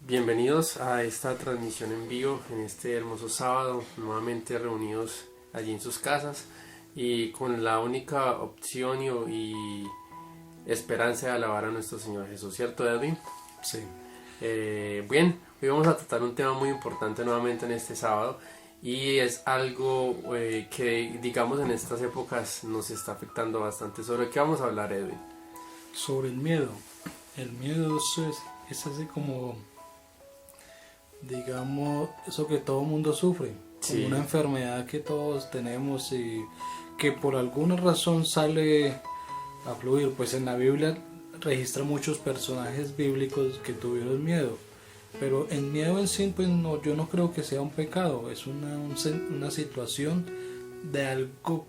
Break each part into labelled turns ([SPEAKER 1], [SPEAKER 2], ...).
[SPEAKER 1] Bienvenidos a esta transmisión en vivo en este hermoso sábado, nuevamente reunidos allí en sus casas y con la única opción y esperanza de alabar a nuestro Señor Jesús, ¿cierto, Edwin?
[SPEAKER 2] Sí.
[SPEAKER 1] Bien, hoy vamos a tratar un tema muy importante nuevamente en este sábado y es algo que digamos en estas épocas nos está afectando bastante. ¿Sobre qué vamos a hablar, Edwin?
[SPEAKER 2] Sobre el miedo. El miedo es así como, digamos, eso que todo mundo sufre,
[SPEAKER 1] Sí.
[SPEAKER 2] como una enfermedad que todos tenemos y que por alguna razón sale a fluir. Pues en la Biblia registra muchos personajes bíblicos que tuvieron miedo, pero el miedo en sí, pues no, yo no creo que sea un pecado, es una situación de algo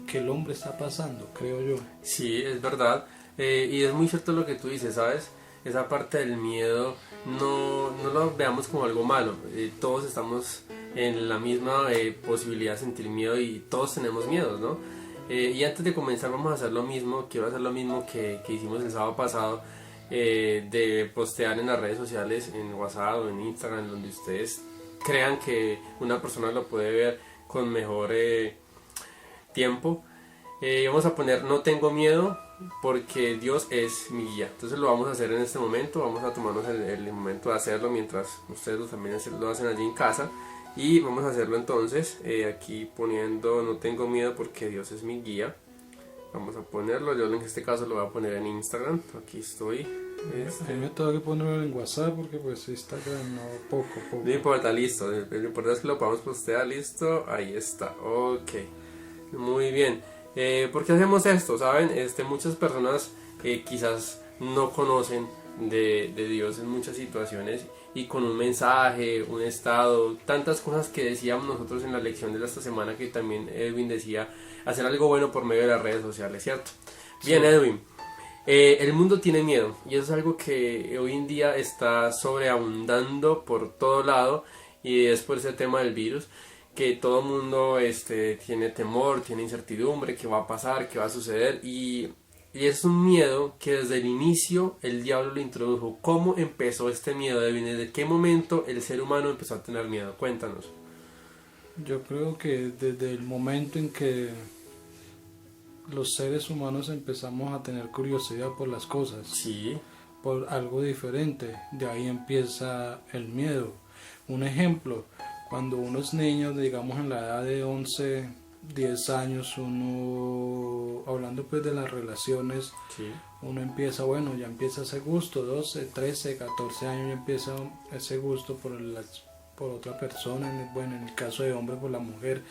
[SPEAKER 2] que el hombre está pasando, creo yo.
[SPEAKER 1] Sí, es verdad. Y es muy cierto lo que tú dices, ¿sabes? Esa parte del miedo no lo veamos como algo malo. Todos estamos en la misma posibilidad de sentir miedo y todos tenemos miedos, ¿no? Y antes de comenzar vamos a hacer lo mismo, quiero hacer lo mismo que hicimos el sábado pasado, de postear en las redes sociales, en WhatsApp o en Instagram, donde ustedes crean que una persona lo puede ver con mejor tiempo. Vamos a poner no tengo miedo porque Dios es mi guía. Entonces lo vamos a hacer en este momento, vamos a tomarnos el momento de hacerlo mientras ustedes también lo hacen allí en casa. Y vamos a hacerlo entonces aquí poniendo no tengo miedo porque Dios es mi guía. Vamos a ponerlo, yo en este caso lo voy a poner en Instagram, aquí estoy.
[SPEAKER 2] A mí me tengo que ponerlo en WhatsApp porque pues Instagram no, poco.
[SPEAKER 1] No importa, listo, lo importante es que lo podamos postear, listo, ahí está, ok, muy bien. ¿Por qué hacemos esto? ¿Saben? Muchas personas quizás no conocen de Dios en muchas situaciones y con un mensaje, un estado, tantas cosas que decíamos nosotros en la lección de esta semana que también Edwin decía, hacer algo bueno por medio de las redes sociales, ¿cierto? Bien,
[SPEAKER 2] Sí.
[SPEAKER 1] Edwin, el mundo tiene miedo y eso es algo que hoy en día está sobreabundando por todo lado y es por ese tema del virus que todo el mundo tiene temor, tiene incertidumbre, qué va a pasar, qué va a suceder y es un miedo que desde el inicio el diablo lo introdujo. ¿Cómo empezó este miedo, Edwin? ¿Desde qué momento el ser humano empezó a tener miedo? Cuéntanos.
[SPEAKER 2] Yo creo que desde el momento en que los seres humanos empezamos a tener curiosidad por las cosas,
[SPEAKER 1] Sí,
[SPEAKER 2] por algo diferente, de ahí empieza el miedo. Un ejemplo, cuando uno es niño, digamos en la edad de 11, 10 años, uno, hablando pues de las relaciones,
[SPEAKER 1] sí,
[SPEAKER 2] uno empieza, bueno, ya empieza ese gusto, 12, 13, 14 años ya empieza ese gusto por otra persona, bueno, en el caso de hombre por la mujer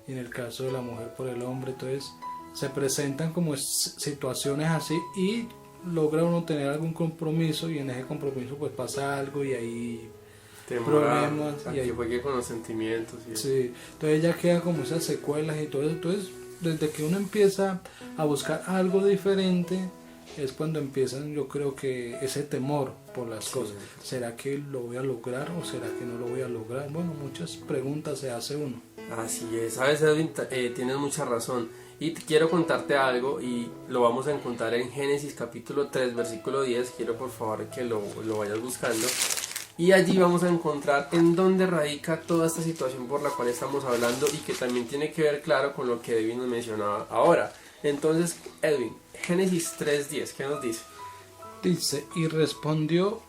[SPEAKER 2] y en el caso de la mujer por el hombre. Entonces se presentan como situaciones así y logra uno tener algún compromiso y en ese compromiso pues pasa algo y ahí problemas y
[SPEAKER 1] aquí
[SPEAKER 2] ahí,
[SPEAKER 1] fue que con los sentimientos y eso.
[SPEAKER 2] sí, entonces ya queda como esas secuelas y todo eso. Entonces desde que uno empieza a buscar algo diferente es cuando empiezan, yo creo que ese temor por las cosas. ¿Será que lo voy a lograr o será que no lo voy a lograr? Bueno, muchas preguntas se hace uno.
[SPEAKER 1] Así es, sabes, Edwin, tienes mucha razón. Y quiero contarte algo y lo vamos a encontrar en Génesis capítulo 3 versículo 10. Quiero por favor que lo vayas buscando. Y allí vamos a encontrar en dónde radica toda esta situación por la cual estamos hablando y que también tiene que ver, claro, con lo que Edwin nos mencionaba ahora. Entonces, Edwin, Génesis 3:10, ¿qué nos dice?
[SPEAKER 2] Dice, él respondió,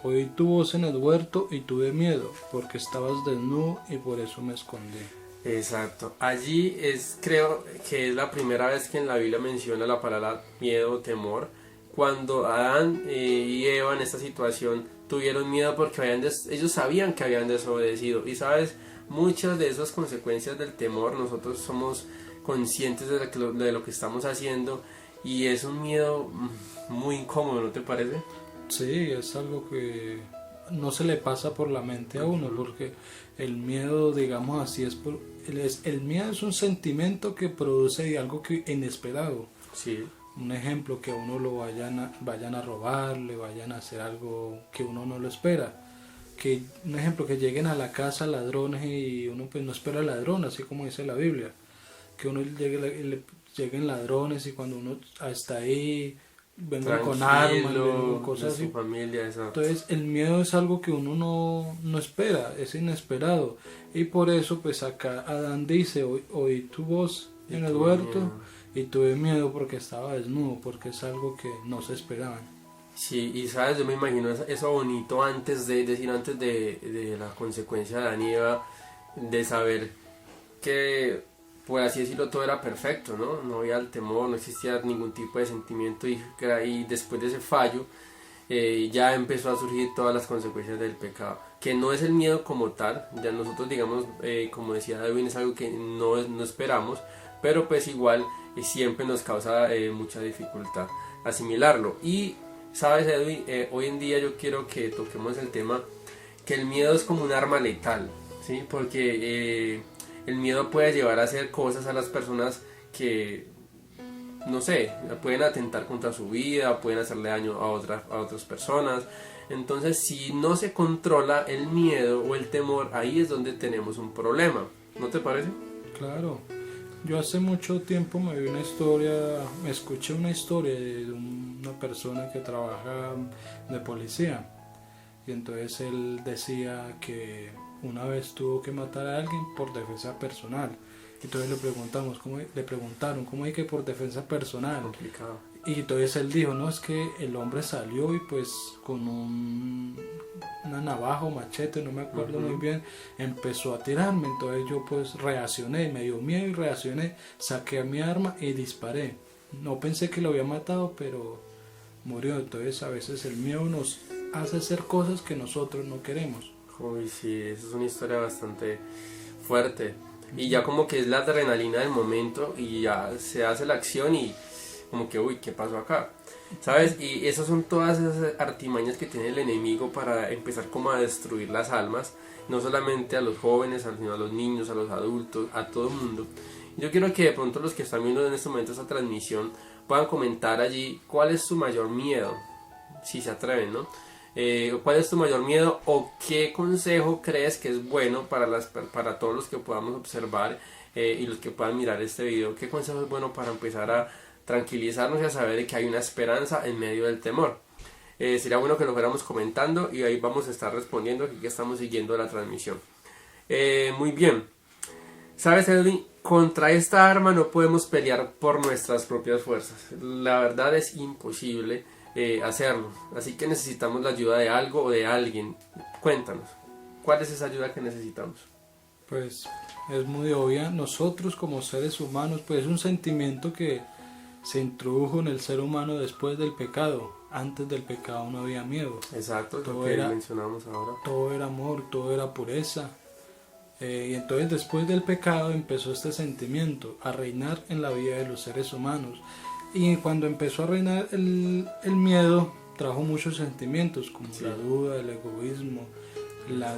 [SPEAKER 2] oí tu voz en el huerto y tuve miedo, porque estabas desnudo y por eso me escondí.
[SPEAKER 1] Exacto, allí creo que es la primera vez que en la Biblia menciona la palabra miedo o temor. Cuando Adán y Eva en esta situación tuvieron miedo porque ellos sabían que habían desobedecido. Y sabes, muchas de esas consecuencias del temor nosotros somos conscientes de lo que estamos haciendo y es un miedo muy incómodo, ¿no te parece?
[SPEAKER 2] Sí, es algo que no se le pasa por la mente a uno, porque el miedo, digamos así, el miedo es un sentimiento que produce algo que inesperado.
[SPEAKER 1] Sí,
[SPEAKER 2] Un ejemplo, que a uno vayan a robar, le vayan a hacer algo que uno no lo espera. Un ejemplo, que lleguen a la casa ladrones y uno pues no espera ladrones, así como dice la Biblia. Que uno lleguen ladrones y cuando uno está ahí vengan con armas, vengan con
[SPEAKER 1] de
[SPEAKER 2] cosas
[SPEAKER 1] su
[SPEAKER 2] así.
[SPEAKER 1] familia, exacto.
[SPEAKER 2] Entonces el miedo es algo que uno no espera, es inesperado. Y por eso pues acá Adán dice, oí tu voz
[SPEAKER 1] Y
[SPEAKER 2] en el
[SPEAKER 1] tuve
[SPEAKER 2] huerto
[SPEAKER 1] miedo.
[SPEAKER 2] y tuve miedo porque estaba desnudo, porque es algo que no se esperaban.
[SPEAKER 1] Sí, y sabes, yo me imagino eso bonito antes de decir, antes de la consecuencia de Adán y Eva, de saber que, por así decirlo, todo era perfecto, ¿no? No había el temor, no existía ningún tipo de sentimiento y después de ese fallo ya empezó a surgir todas las consecuencias del pecado, que no es el miedo como tal, ya nosotros digamos, como decía Edwin, es algo que no esperamos, pero pues igual siempre nos causa mucha dificultad asimilarlo. Y sabes, Edwin, hoy en día yo quiero que toquemos el tema que el miedo es como un arma letal, ¿sí? Porque el miedo puede llevar a hacer cosas a las personas que, no sé, pueden atentar contra su vida, pueden hacerle daño a otras personas. Entonces, si no se controla el miedo o el temor, ahí es donde tenemos un problema. ¿No te parece?
[SPEAKER 2] Claro, yo hace mucho tiempo me escuché una historia de una persona que trabaja de policía. Y entonces él decía que una vez tuvo que matar a alguien por defensa personal. Entonces le preguntaron, ¿cómo hay que por defensa personal?
[SPEAKER 1] Complicado.
[SPEAKER 2] Y entonces él dijo, no, es que el hombre salió y pues con una navaja o machete, no me acuerdo muy bien, empezó a tirarme. Entonces yo pues reaccioné, me dio miedo y reaccioné, saqué mi arma y disparé. No pensé que lo había matado, pero murió. Entonces a veces el miedo nos hace hacer cosas que nosotros no queremos.
[SPEAKER 1] Uy, sí, eso es una historia bastante fuerte. Y ya como que es la adrenalina del momento y ya se hace la acción y como que, uy, ¿qué pasó acá? ¿Sabes? Y esas son todas esas artimañas que tiene el enemigo para empezar como a destruir las almas, no solamente a los jóvenes, sino a los niños, a los adultos, a todo el mundo. Yo quiero que de pronto los que están viendo en este momento esta transmisión puedan comentar allí cuál es su mayor miedo, si se atreven, ¿no? ¿Cuál es tu mayor miedo o qué consejo crees que es bueno para todos los que podamos observar y los que puedan mirar este video? ¿Qué consejo es bueno para empezar a tranquilizarnos y a saber que hay una esperanza en medio del temor? Sería bueno que lo fuéramos comentando y ahí vamos a estar respondiendo aquí que estamos siguiendo la transmisión. Muy bien. ¿Sabes, Edwin? Contra esta arma no podemos pelear por nuestras propias fuerzas. La verdad es imposible hacerlo. Así que necesitamos la ayuda de algo o de alguien. Cuéntanos, ¿cuál es esa ayuda que necesitamos?
[SPEAKER 2] Pues es muy obvia. Nosotros como seres humanos, pues es un sentimiento que se introdujo en el ser humano después del pecado. Antes del pecado no había miedo.
[SPEAKER 1] Exacto,
[SPEAKER 2] Todo
[SPEAKER 1] lo que
[SPEAKER 2] era-
[SPEAKER 1] mencionamos ahora.
[SPEAKER 2] Todo era amor, todo era pureza. Y entonces después del pecado empezó este sentimiento a reinar en la vida de los seres humanos. Y cuando empezó a reinar el miedo, trajo muchos sentimientos como
[SPEAKER 1] Sí.
[SPEAKER 2] la duda, el egoísmo, la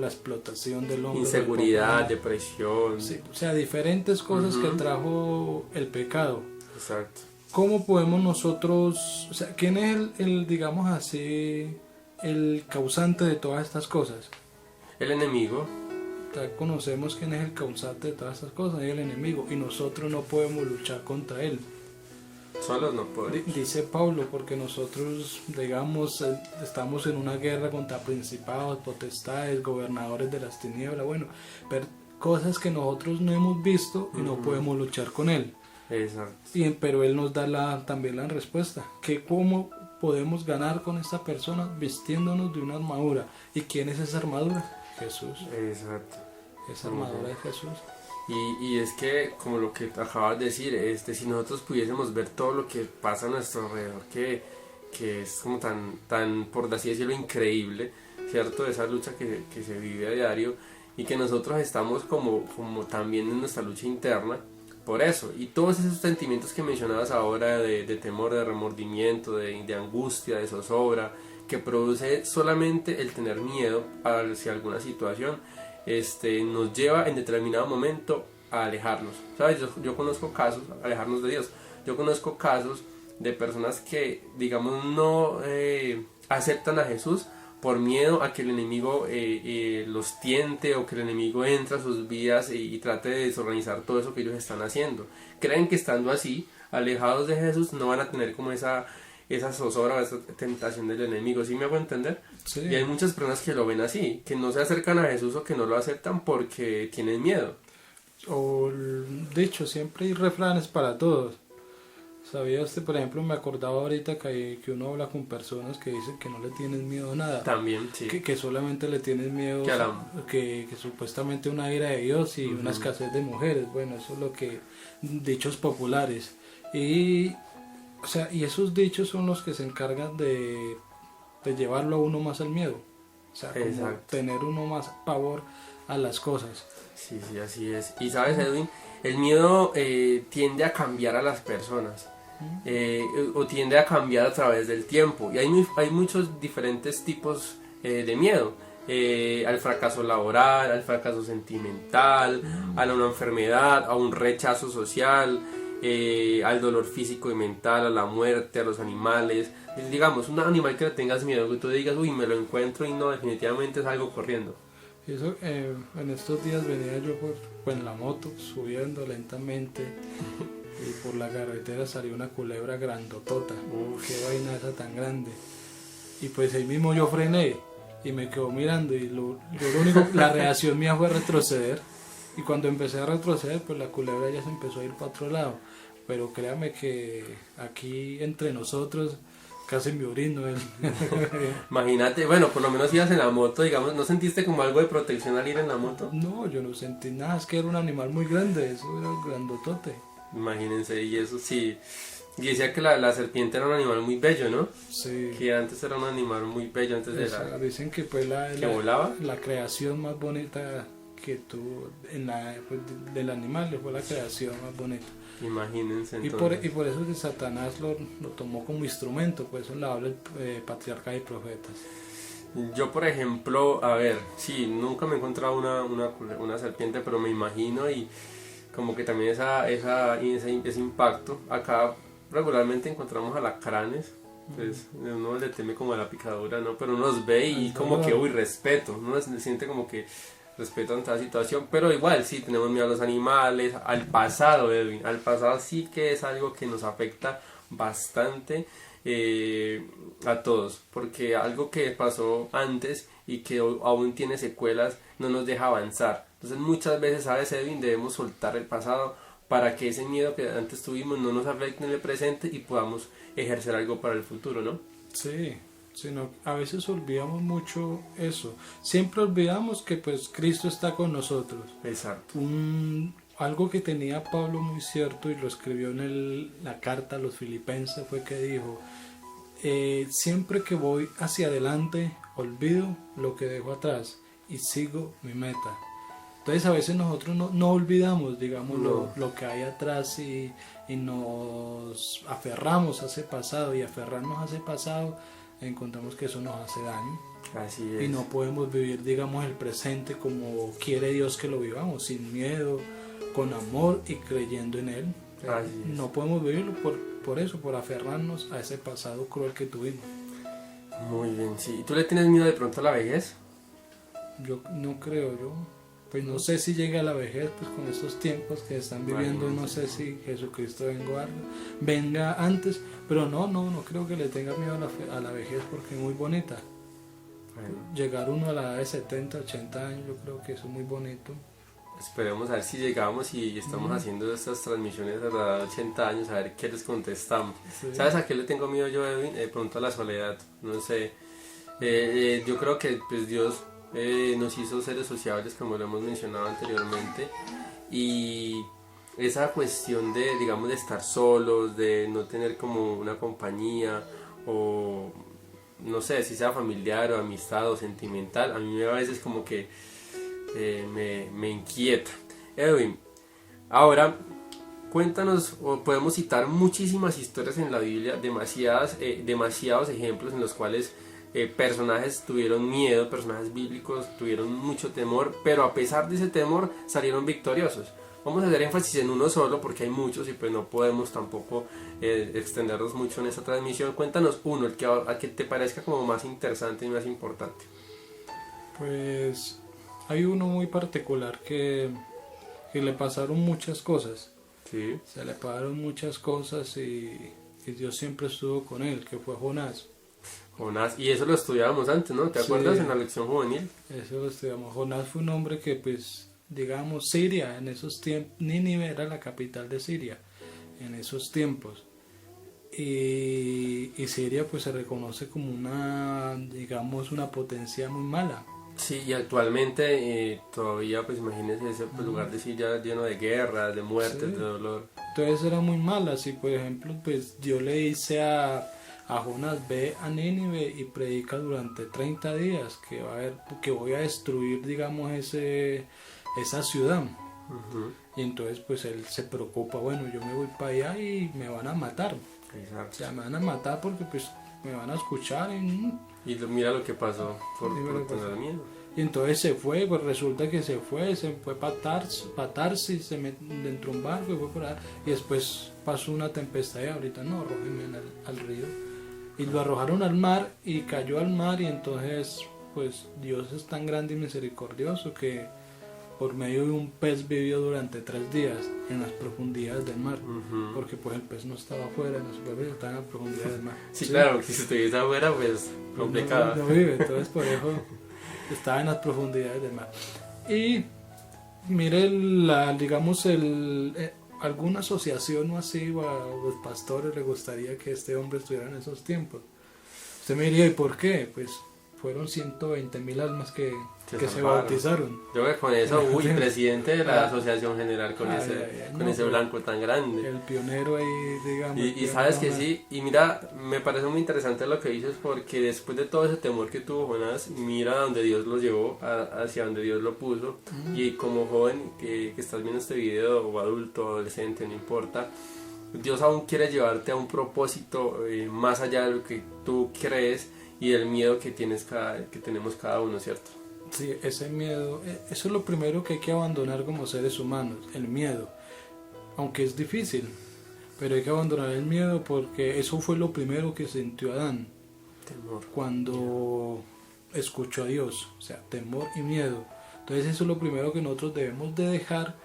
[SPEAKER 2] explotación del hombre.
[SPEAKER 1] Inseguridad, depresión.
[SPEAKER 2] Sí, o sea, diferentes cosas que trajo el pecado.
[SPEAKER 1] Exacto.
[SPEAKER 2] ¿Cómo podemos nosotros, o sea, quién es digamos así, el causante de todas estas cosas?
[SPEAKER 1] El enemigo.
[SPEAKER 2] Ya conocemos quién es el causante de todas estas cosas, es el enemigo, y nosotros no podemos luchar contra él.
[SPEAKER 1] Solos no podemos.
[SPEAKER 2] Dice Pablo, porque nosotros, digamos, estamos en una guerra contra principados, potestades, gobernadores de las tinieblas, bueno, pero cosas que nosotros no hemos visto y no podemos luchar con él.
[SPEAKER 1] Exacto.
[SPEAKER 2] Pero él nos da también la respuesta, que cómo podemos ganar con esta persona vistiéndonos de una armadura. ¿Y quién es esa armadura? Jesús.
[SPEAKER 1] Exacto.
[SPEAKER 2] Esa armadura es Jesús.
[SPEAKER 1] Y es que, como lo que acabas de decir, si nosotros pudiésemos ver todo lo que pasa a nuestro alrededor, que es como tan, por así decirlo, increíble, ¿cierto? Esa lucha que se vive a diario y que nosotros estamos como también en nuestra lucha interna, por eso. Y todos esos sentimientos que mencionabas ahora de temor, de remordimiento, de angustia, de zozobra, que produce solamente el tener miedo hacia alguna situación, nos lleva en determinado momento a alejarnos, ¿sabes? Yo conozco casos, alejarnos de Dios. Yo conozco casos de personas que, digamos, no aceptan a Jesús por miedo a que el enemigo los tiente o que el enemigo entre a sus vidas y trate de desorganizar todo eso que ellos están haciendo. Creen que estando así, alejados de Jesús, no van a tener como esa esa zozobra, esa tentación del enemigo, ¿sí me hago entender?
[SPEAKER 2] Sí.
[SPEAKER 1] Y hay muchas personas que lo ven así, que no se acercan a Jesús o que no lo aceptan porque tienen miedo.
[SPEAKER 2] O dicho, siempre hay refranes para todos. ¿Sabía usted, por ejemplo, me acordaba ahorita que uno habla con personas que dicen que no le tienen miedo a nada?
[SPEAKER 1] También, sí.
[SPEAKER 2] Que solamente le tienen miedo
[SPEAKER 1] Que a la-
[SPEAKER 2] que supuestamente una ira de Dios y una escasez de mujeres. Bueno, eso es lo que dichos populares. Y, o sea, y esos dichos son los que se encargan de llevarlo a uno más al miedo. O sea, como
[SPEAKER 1] Exacto.
[SPEAKER 2] tener uno más pavor a las cosas.
[SPEAKER 1] Sí, sí, así es. Y sabes, Edwin, el miedo tiende a cambiar a las personas. O tiende a cambiar a través del tiempo. Y hay muchos diferentes tipos de miedo. Al fracaso laboral, al fracaso sentimental, a una enfermedad, a un rechazo social, al dolor físico y mental, a la muerte, a los animales. Digamos, un animal que le tengas miedo, que tú digas, uy, me lo encuentro y no, definitivamente salgo corriendo.
[SPEAKER 2] Y eso, en estos días venía yo por en la moto, subiendo lentamente, y por la carretera salió una culebra grandotota.
[SPEAKER 1] Uf.
[SPEAKER 2] Qué vaina esa tan grande. Y pues ahí mismo yo frené y me quedo mirando y lo único, la reacción mía fue retroceder. Y cuando empecé a retroceder, pues la culebra ya se empezó a ir para otro lado. Pero créame que aquí entre nosotros casi me orino.
[SPEAKER 1] Imagínate, bueno, por lo menos ibas en la moto, digamos, ¿no sentiste como algo de protección al ir en la moto?
[SPEAKER 2] No, yo no sentí nada, es que era un animal muy grande, eso era grandotote.
[SPEAKER 1] Imagínense, y eso sí. Y decía que la serpiente era un animal muy bello, ¿no?
[SPEAKER 2] Sí.
[SPEAKER 1] Que antes era un animal muy bello, antes era...
[SPEAKER 2] Dicen que fue
[SPEAKER 1] ¿Que volaba?
[SPEAKER 2] la creación más bonita que tuvo pues, del animal, fue la creación más bonita.
[SPEAKER 1] Imagínense
[SPEAKER 2] Y
[SPEAKER 1] entonces.
[SPEAKER 2] por eso que Satanás lo tomó como instrumento, por eso le habla el patriarca y profetas.
[SPEAKER 1] Yo, por ejemplo, a ver, sí, nunca me he encontrado una serpiente, pero me imagino y como que también ese impacto. Acá regularmente encontramos alacranes, pues uno le teme como a la picadura, ¿no? Pero uno los ve y como que, uy, respeto, uno se siente como que respeto ante la situación, pero igual sí, tenemos miedo a los animales, al pasado, Edwin, al pasado sí que es algo que nos afecta bastante a todos, porque algo que pasó antes y que aún tiene secuelas no nos deja avanzar. Entonces muchas veces, ¿sabes, Edwin? Debemos soltar el pasado para que ese miedo que antes tuvimos no nos afecte en el presente y podamos ejercer algo para el futuro, ¿no?
[SPEAKER 2] Sí, sino a veces olvidamos mucho eso. Siempre olvidamos que pues Cristo está con nosotros.
[SPEAKER 1] Exacto.
[SPEAKER 2] Algo que tenía Pablo muy cierto y lo escribió en la carta a los filipenses fue que dijo, siempre que voy hacia adelante olvido lo que dejo atrás y sigo mi meta. Entonces a veces nosotros no olvidamos, digamos,
[SPEAKER 1] No.
[SPEAKER 2] lo que hay atrás y nos aferramos a ese pasado, y aferrarnos a ese pasado encontramos que eso nos hace daño.
[SPEAKER 1] Así es.
[SPEAKER 2] Y no podemos vivir, digamos, el presente como quiere Dios que lo vivamos, sin miedo, con amor y creyendo en Él.
[SPEAKER 1] Así es.
[SPEAKER 2] No podemos vivirlo por eso, por aferrarnos a ese pasado cruel que tuvimos.
[SPEAKER 1] Muy bien, sí. ¿Y tú le tienes miedo de pronto a la vejez?
[SPEAKER 2] Yo no creo, pues no sé si llegue a la vejez, pues con estos tiempos que están viviendo, no sé si Jesucristo venga antes, pero no creo que le tenga miedo a la vejez, porque es muy bonita.
[SPEAKER 1] Bueno,
[SPEAKER 2] Llegar uno a la edad de 70, 80 años, yo creo que eso es muy bonito.
[SPEAKER 1] esperemos a ver si llegamos y estamos haciendo estas transmisiones a la edad de 80 años, a ver qué les contestamos.
[SPEAKER 2] Sí.
[SPEAKER 1] ¿Sabes a qué le tengo miedo yo, Edwin? De pronto a la soledad, no sé. Yo creo que pues Dios nos hizo seres sociables, como lo hemos mencionado anteriormente, y esa cuestión de, digamos, de estar solos, de no tener como una compañía, o no sé, si sea familiar o amistad o sentimental, a mí a veces como que me inquieta. Edwin, ahora cuéntanos, o podemos citar muchísimas historias en la Biblia, demasiados ejemplos en los cuales personajes tuvieron miedo, personajes bíblicos tuvieron mucho temor, pero a pesar de ese temor salieron victoriosos. Vamos a hacer énfasis en uno solo porque hay muchos y pues no podemos tampoco extendernos mucho en esta transmisión. Cuéntanos uno, el que te parezca como más interesante y más importante.
[SPEAKER 2] Pues hay uno muy particular que le pasaron muchas cosas.
[SPEAKER 1] Sí.
[SPEAKER 2] Se le pagaron muchas cosas y y Dios siempre estuvo con él, que fue Jonás.
[SPEAKER 1] Jonás, y eso lo estudiábamos antes, ¿no? ¿Te acuerdas en la lección juvenil?
[SPEAKER 2] Eso lo estudiamos. Jonás fue un hombre que, pues, digamos, Siria, en esos tiempos, Nínive era la capital de Siria, en esos tiempos. Y Siria, pues, se reconoce como una, digamos, una potencia muy mala.
[SPEAKER 1] Sí, y actualmente todavía, pues imagínense ese lugar de Siria lleno de guerras, de muertes,
[SPEAKER 2] Sí.
[SPEAKER 1] de dolor.
[SPEAKER 2] Entonces era muy mala. Si, por ejemplo, pues, yo le hice a Jonás, ve a Nínive y predica durante 30 días que va a haber, que voy a destruir, digamos, esa ciudad.
[SPEAKER 1] Ujú.
[SPEAKER 2] Y entonces pues él se preocupa, bueno, yo me voy para allá y me van a matar. O
[SPEAKER 1] Exacto.
[SPEAKER 2] sea, me van a matar porque pues me van a escuchar
[SPEAKER 1] Mira lo que pasó
[SPEAKER 2] Mira lo
[SPEAKER 1] por
[SPEAKER 2] que
[SPEAKER 1] tener
[SPEAKER 2] pasó.
[SPEAKER 1] miedo.
[SPEAKER 2] y entonces se fue, pues resulta que se fue para Tarsis, se metió dentro de un barco y fue por allá. Y después pasó una tempestad y ahorita no, arrójenme al río. Y lo arrojaron al mar y cayó al mar y entonces pues Dios es tan grande y misericordioso que por medio de un pez vivió durante 3 días en las profundidades del mar,
[SPEAKER 1] Ujú.
[SPEAKER 2] porque pues el pez no estaba afuera en la superficie, estaba en las profundidades del mar.
[SPEAKER 1] Sí, claro, que si estuviese afuera, pues complicado.
[SPEAKER 2] No vive, entonces por eso estaba en las profundidades del mar. Y mire, digamos, alguna asociación o así, o a los pastores les gustaría que este hombre estuviera en esos tiempos. Usted me diría, ¿y por qué? Pues fueron 120.000 almas que se
[SPEAKER 1] salvaron.
[SPEAKER 2] bautizaron.
[SPEAKER 1] Yo creo que con eso, uy, presidente de la
[SPEAKER 2] Ah.
[SPEAKER 1] Asociación General con
[SPEAKER 2] Ay,
[SPEAKER 1] ese,
[SPEAKER 2] ay, ay,
[SPEAKER 1] con
[SPEAKER 2] no,
[SPEAKER 1] ese
[SPEAKER 2] pero
[SPEAKER 1] blanco tan grande.
[SPEAKER 2] El pionero ahí, digamos.
[SPEAKER 1] Y sabes que sí, y mira, me parece muy interesante lo que dices porque después de todo ese temor que tuvo Jonás, mira donde Dios lo llevó, hacia donde Dios lo puso. Y como joven que estás viendo este video, o adulto, adolescente, no importa, Dios aún quiere llevarte a un propósito más allá de lo que tú crees y el miedo que tenemos cada uno, ¿cierto?
[SPEAKER 2] Sí, ese miedo, eso es lo primero que hay que abandonar como seres humanos, el miedo. Aunque es difícil, pero hay que abandonar el miedo porque eso fue lo primero que sintió Adán
[SPEAKER 1] Temor.
[SPEAKER 2] cuando escuchó a Dios, o sea, temor y miedo. Entonces eso es lo primero que nosotros debemos de dejar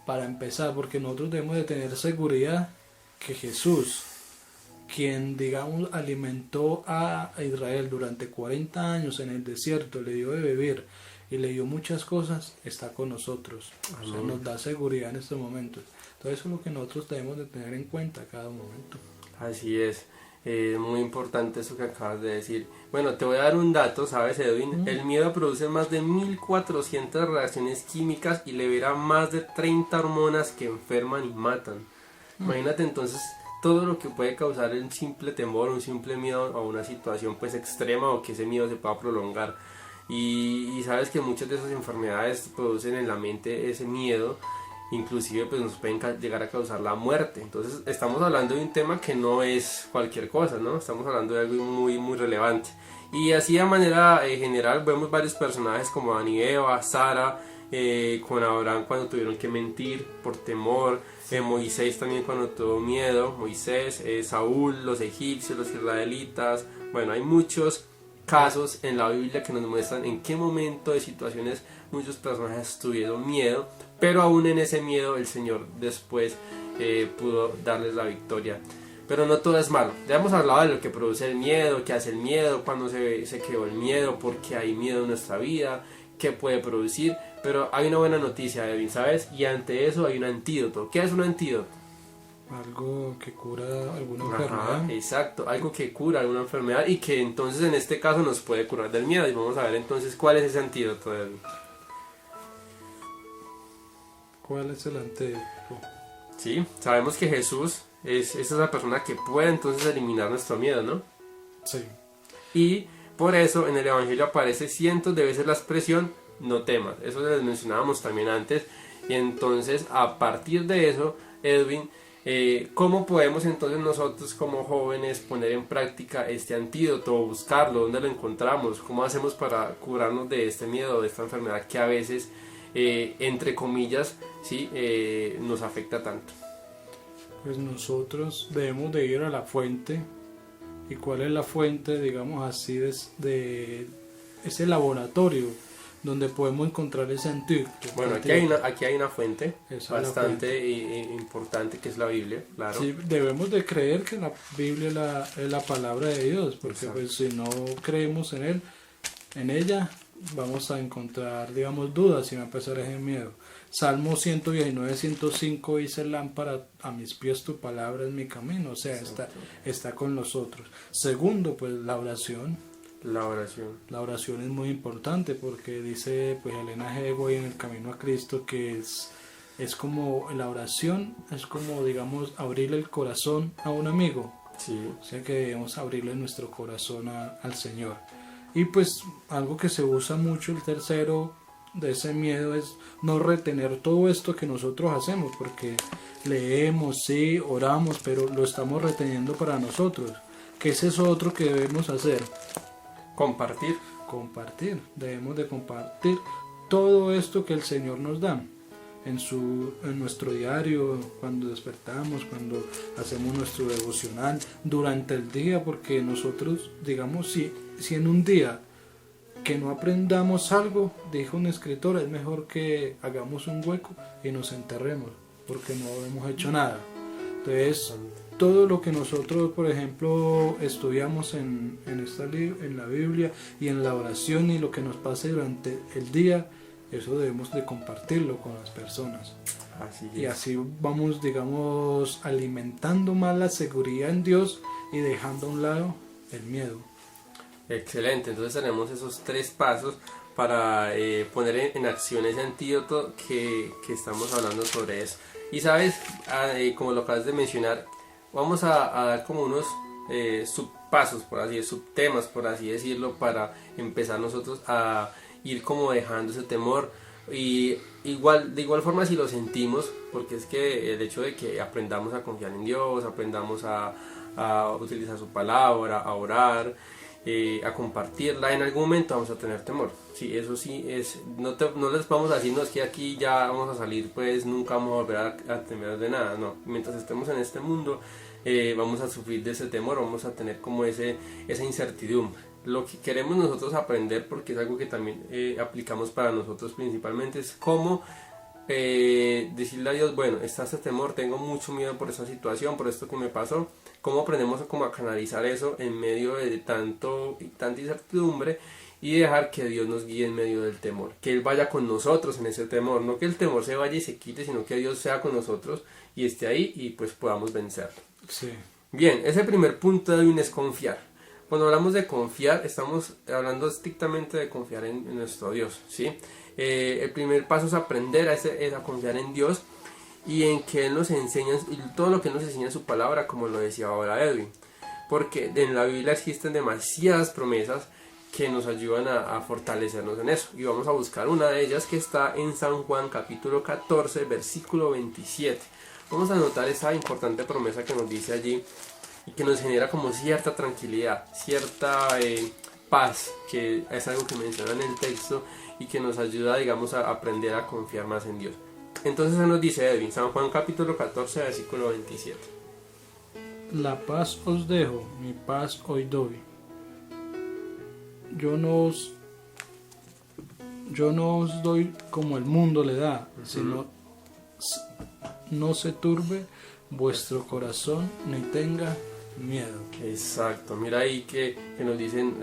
[SPEAKER 2] para empezar, porque nosotros debemos de tener seguridad que Jesús, quien digamos alimentó a Israel durante 40 años en el desierto, le dio de beber y le dio muchas cosas, está con nosotros. O sea, nos da seguridad en estos momentos. Entonces eso es lo que nosotros debemos de tener en cuenta a cada momento.
[SPEAKER 1] Así es. Muy importante eso que acabas de decir. Bueno, te voy a dar un dato, ¿sabes, Edwin? El miedo produce más de 1400 reacciones químicas y libera más de 30 hormonas que enferman y matan. Imagínate entonces todo lo que puede causar un simple temor, un simple miedo a una situación pues extrema o que ese miedo se pueda prolongar. Y sabes que muchas de esas enfermedades producen en la mente ese miedo, inclusive pues nos pueden llegar a causar la muerte. Entonces estamos hablando de un tema que no es cualquier cosa, ¿no? Estamos hablando de algo muy muy relevante. Y así de manera general vemos varios personajes como Adán y Eva, Sara, con Abraham cuando tuvieron que mentir por temor, Moisés también cuando tuvo miedo, Moisés, Saúl, los egipcios, los israelitas. Bueno, hay muchos casos en la Biblia que nos muestran en qué momento de situaciones muchos personajes tuvieron miedo, pero aún en ese miedo el Señor después pudo darles la victoria. Pero no todo es malo. Ya hemos hablado de lo que produce el miedo, qué hace el miedo, cuándo se creó el miedo, por qué hay miedo en nuestra vida, qué puede producir. Pero hay una buena noticia, Edwin, ¿sabes? Y ante eso hay un antídoto. ¿Qué es un antídoto?
[SPEAKER 2] Algo que cura alguna
[SPEAKER 1] Ajá,
[SPEAKER 2] enfermedad.
[SPEAKER 1] exacto, algo que cura alguna enfermedad y que entonces en este caso nos puede curar del miedo. Y vamos a ver entonces cuál es ese antídoto, Edwin.
[SPEAKER 2] ¿Cuál es el antídoto?
[SPEAKER 1] Sí, sabemos que Jesús es esa persona que puede entonces eliminar nuestro miedo, ¿no?
[SPEAKER 2] Sí.
[SPEAKER 1] Y por eso en el Evangelio aparece cientos de veces la expresión no temas. Eso les mencionábamos también antes. Y entonces a partir de eso, Edwin, ¿cómo podemos entonces nosotros como jóvenes poner en práctica este antídoto o buscarlo? ¿Dónde lo encontramos? ¿Cómo hacemos para curarnos de este miedo, de esta enfermedad que a veces, entre comillas, ¿sí? Nos afecta tanto?
[SPEAKER 2] Pues nosotros debemos de ir a la fuente. ¿Y cuál es la fuente, digamos así, es el laboratorio donde podemos encontrar ese antídoto.
[SPEAKER 1] Bueno, aquí hay una fuente bastante importante, que es la Biblia, claro.
[SPEAKER 2] Sí, debemos de creer que la Biblia es la palabra de Dios, porque pues si no creemos en ella, vamos a encontrar, digamos, dudas y va a empezar ese miedo. Salmo 119, 105 dice: lámpara a mis pies tu palabra es mi camino, o sea, está con nosotros. Segundo, pues la oración. La oración es muy importante porque dice pues Elena G. White en El Camino a Cristo que es como la oración, es como, digamos, abrirle el corazón a un amigo.
[SPEAKER 1] Sí.
[SPEAKER 2] O sea que debemos abrirle nuestro corazón al Señor. Y pues algo que se usa mucho, el tercero de ese miedo, es no retener todo esto que nosotros hacemos, porque leemos, sí, oramos, pero lo estamos reteniendo para nosotros. ¿Qué es eso otro que debemos hacer?
[SPEAKER 1] Compartir.
[SPEAKER 2] Debemos de compartir todo esto que el Señor nos da en nuestro diario, cuando despertamos, cuando hacemos nuestro devocional, durante el día, porque nosotros, digamos, si en un día que no aprendamos algo, dijo un escritor, es mejor que hagamos un hueco y nos enterremos, porque no hemos hecho nada. Entonces, todo lo que nosotros, por ejemplo, estudiamos en la Biblia y en la oración, y lo que nos pase durante el día, eso debemos de compartirlo con las personas.
[SPEAKER 1] Así es.
[SPEAKER 2] Y así vamos, digamos, alimentando más la seguridad en Dios y dejando a un lado el miedo.
[SPEAKER 1] Excelente, entonces tenemos esos 3 pasos para poner en acción ese antídoto que estamos hablando sobre eso. Y sabes, como lo acabas de mencionar, vamos a dar como unos subpasos, por así decirlo, subtemas, por así decirlo, para empezar nosotros a ir como dejando ese temor. Y de igual forma, si lo sentimos, porque es que el hecho de que aprendamos a confiar en Dios, aprendamos a utilizar su palabra, a orar, a compartirla, en algún momento vamos a tener temor. Sí, eso sí es, no les vamos a decir, no, es que aquí ya vamos a salir, pues nunca vamos a volver a temer de nada. No, mientras estemos en este mundo vamos a sufrir de ese temor, vamos a tener como esa incertidumbre. Lo que queremos nosotros aprender, porque es algo que también aplicamos para nosotros principalmente, es cómo decirle a Dios: bueno, está este temor, tengo mucho miedo por esta situación, por esto que me pasó. Cómo aprendemos a canalizar eso en medio de tanta incertidumbre, y dejar que Dios nos guíe en medio del temor, que Él vaya con nosotros en ese temor, no que el temor se vaya y se quite, sino que Dios sea con nosotros y esté ahí y pues podamos vencerlo.
[SPEAKER 2] Sí.
[SPEAKER 1] Bien, ese primer punto de es confiar. Cuando hablamos de confiar, estamos hablando estrictamente de confiar en nuestro Dios, ¿sí? El primer paso es aprender a confiar en Dios, y en que Él nos enseña, y todo lo que Él nos enseña en su palabra, como lo decía ahora Edwin, porque en la Biblia existen demasiadas promesas que nos ayudan a fortalecernos en eso, y vamos a buscar una de ellas, que está en San Juan capítulo 14 versículo 27. Vamos a anotar esa importante promesa que nos dice allí y que nos genera como cierta tranquilidad, cierta paz, que es algo que menciona en el texto y que nos ayuda, digamos, a aprender a confiar más en Dios. Entonces nos dice Edwin, San Juan capítulo 14 versículo 27.
[SPEAKER 2] La paz os dejo, mi paz os doy. Yo no os doy como el mundo le da, sino no se turbe vuestro corazón ni tenga miedo.
[SPEAKER 1] Exacto, mira ahí que nos dicen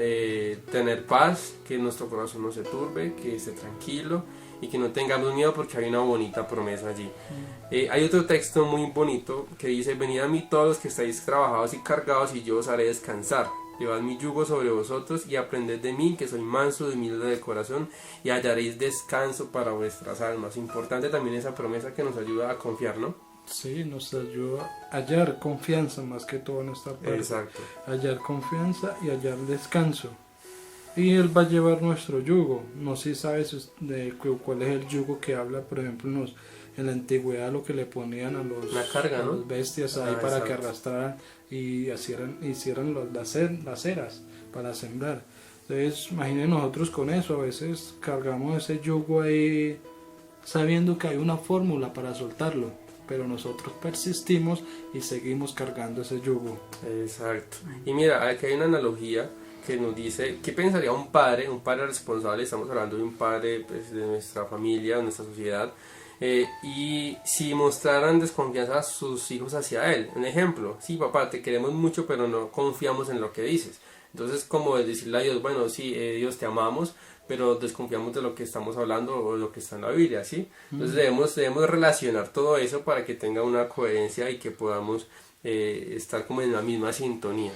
[SPEAKER 1] tener paz, que nuestro corazón no se turbe, que esté tranquilo y que no tengamos miedo, porque hay una bonita promesa allí. Hay otro texto muy bonito que dice: venid a mí todos los que estáis trabajados y cargados, y yo os haré descansar. Llevad mi yugo sobre vosotros y aprended de mí, que soy manso y humilde de corazón, y hallaréis descanso para vuestras almas. Importante también esa promesa que nos ayuda a confiar, ¿no?
[SPEAKER 2] Sí, nos ayuda a hallar confianza más que todo en esta parte.
[SPEAKER 1] Exacto.
[SPEAKER 2] Hallar confianza y hallar descanso. Y Él va a llevar nuestro yugo. No sé si sabes cuál es el yugo que habla, por ejemplo, en la antigüedad, lo que le ponían a los bestias ahí para exacto, que arrastraran y hicieran las eras para sembrar. Entonces, imaginen nosotros con eso, a veces cargamos ese yugo ahí sabiendo que hay una fórmula para soltarlo, pero nosotros persistimos y seguimos cargando ese yugo.
[SPEAKER 1] Exacto. Y mira, aquí hay una analogía que nos dice, ¿qué pensaría un padre responsable? Estamos hablando de un padre, pues, de nuestra familia, de nuestra sociedad, y si mostraran desconfianza a sus hijos hacia él. Un ejemplo, sí, papá, te queremos mucho, pero no confiamos en lo que dices. Entonces, como decirle a Dios, bueno, sí, Dios, te amamos, pero desconfiamos de lo que estamos hablando o lo que está en la Biblia, ¿sí? Entonces debemos relacionar todo eso para que tenga una coherencia y que podamos estar como en la misma sintonía.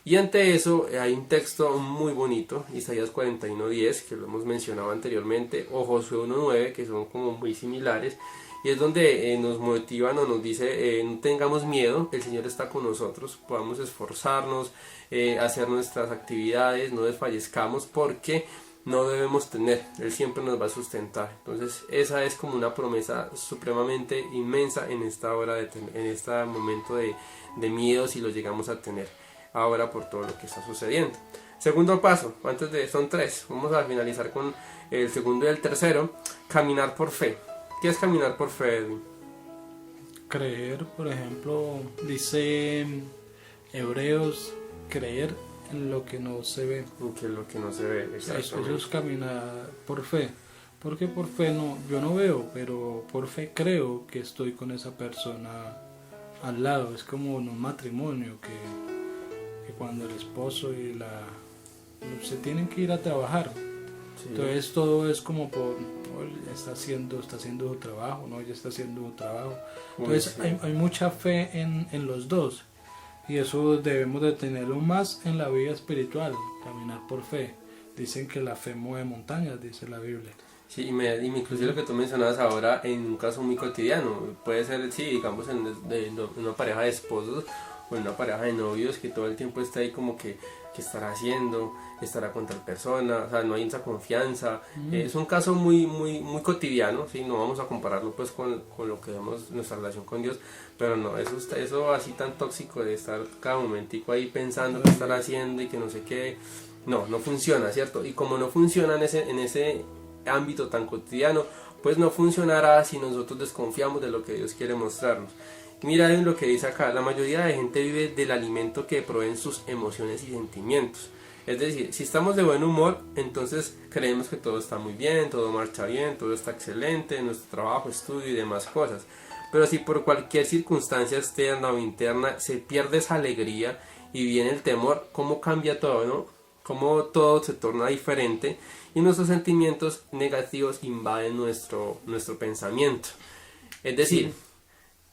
[SPEAKER 1] Y ante eso hay un texto muy bonito, Isaías 41:10, que lo hemos mencionado anteriormente, o Josué 1:9, que son como muy similares, y es donde nos motivan o nos dice, no tengamos miedo, el Señor está con nosotros, podamos esforzarnos, hacer nuestras actividades, no desfallezcamos, porque no debemos temer, Él siempre nos va a sustentar. Entonces esa es como una promesa supremamente inmensa en esta hora, en este momento de miedo, si lo llegamos a tener ahora por todo lo que está sucediendo. Segundo paso, son 3, vamos a finalizar con el segundo y el tercero, caminar por fe. ¿Qué es caminar por fe, Edwin?
[SPEAKER 2] Creer, por ejemplo, dice Hebreos, creer en lo que no se ve.
[SPEAKER 1] Que es lo que no se ve,
[SPEAKER 2] Eso es caminar por fe. Porque por fe no, yo no veo, pero por fe creo que estoy con esa persona al lado. Es como en un matrimonio que cuando el esposo y la se tienen que ir a trabajar. Sí. Entonces todo es como por está haciendo su trabajo, no, ella está haciendo su trabajo. Entonces sí. hay mucha fe en los dos. Y eso debemos de tenerlo más en la vida espiritual, caminar por fe. Dicen que la fe mueve montañas, dice la Biblia.
[SPEAKER 1] Sí, y inclusive lo que tú mencionabas ahora en un caso muy cotidiano, puede ser, sí, digamos, en una pareja de esposos o en una pareja de novios que todo el tiempo está ahí como que estará haciendo, estará con tal persona, o sea, no hay esa confianza. Es un caso muy cotidiano, ¿sí? No vamos a compararlo pues con lo que vemos nuestra relación con Dios, pero no, eso así tan tóxico de estar cada momentico ahí pensando qué estar haciendo y que no sé qué, no funciona, ¿cierto? Y como no funciona en ese ámbito tan cotidiano, pues no funcionará si nosotros desconfiamos de lo que Dios quiere mostrarnos. Mira lo que dice acá, la mayoría de gente vive del alimento que proveen sus emociones y sentimientos. Es decir, si estamos de buen humor, entonces creemos que todo está muy bien, todo marcha bien, todo está excelente, nuestro trabajo, estudio y demás cosas. Pero si por cualquier circunstancia externa o interna se pierde esa alegría y viene el temor, ¿cómo cambia todo, no? Cómo todo se torna diferente y nuestros sentimientos negativos invaden nuestro pensamiento. Es decir,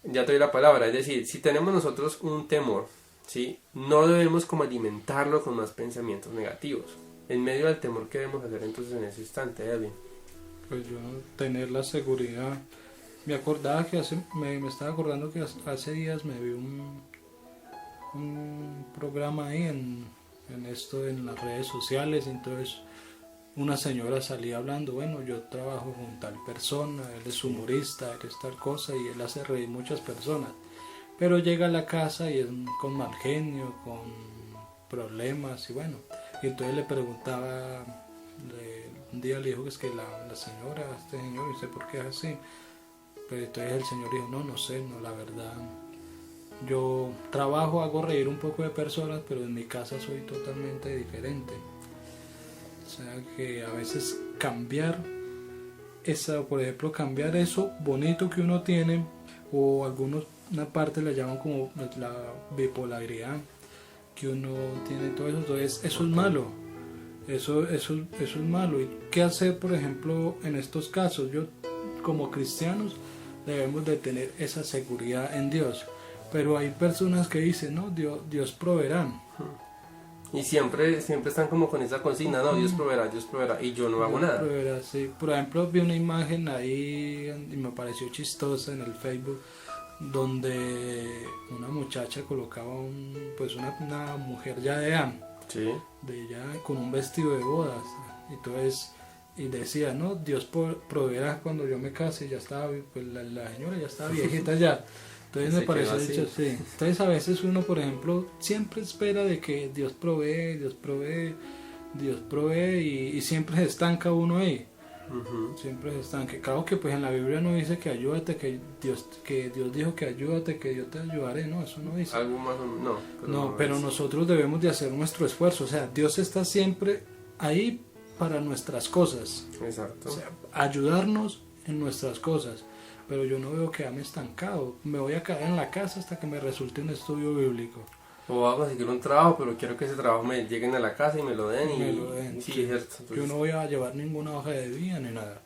[SPEAKER 1] ya te doy la palabra, es decir, si tenemos nosotros un temor, ¿sí? No debemos como alimentarlo con más pensamientos negativos. En medio del temor, ¿qué debemos hacer entonces en ese instante, Edwin?
[SPEAKER 2] Pues yo tener la seguridad. Me acordaba que me estaba acordando que hace días me vi un programa ahí en las redes sociales, entonces una señora salía hablando, bueno, yo trabajo con tal persona, él es humorista, él es tal cosa, y él hace reír muchas personas, pero llega a la casa y es con mal genio, con problemas, y bueno, y entonces le preguntaba, un día le dijo que es que la señora, este señor, y sé por qué es así, pero entonces el señor dijo, no sé, no, la verdad, yo trabajo, hago reír un poco de personas, pero en mi casa soy totalmente diferente. O sea que a veces cambiar por ejemplo, cambiar eso bonito que uno tiene, o algunos, una parte la llaman como la bipolaridad, que uno tiene todo eso, entonces eso es malo. Eso es malo. ¿Y qué hacer, por ejemplo, en estos casos? Yo, como cristianos, debemos de tener esa seguridad en Dios. Pero hay personas que dicen, no, Dios proveerá.
[SPEAKER 1] Y siempre están como con esa consigna, no, Dios proveerá, y yo no hago nada.
[SPEAKER 2] Proveerá, sí. Por ejemplo, vi una imagen ahí y me pareció chistosa en el Facebook, donde una muchacha colocaba una mujer ya de edad,
[SPEAKER 1] sí,
[SPEAKER 2] con un vestido de bodas, y decía, no, Dios proveerá cuando yo me case. Ya estaba, pues la señora ya estaba viejita ya. Entonces me pareció dicho, sí. Entonces a veces uno, por ejemplo, siempre espera de que Dios provee y siempre se estanca uno ahí. Siempre se estanque. Claro que pues en la Biblia no dice que ayúdate, que Dios dijo que ayúdate, que yo te ayudaré, no, eso no dice.
[SPEAKER 1] Algo más o menos,
[SPEAKER 2] no, pero nosotros debemos de hacer nuestro esfuerzo, o sea, Dios está siempre ahí para nuestras cosas.
[SPEAKER 1] Exacto.
[SPEAKER 2] O sea, ayudarnos en nuestras cosas. Pero yo no veo quedarme estancado. Me voy a quedar en la casa hasta que me resulte un estudio bíblico.
[SPEAKER 1] O voy a conseguir un trabajo, pero quiero que ese trabajo me lleguen a la casa y me lo den. Sí, es cierto. Entonces,
[SPEAKER 2] yo no voy a llevar ninguna hoja de vida ni nada.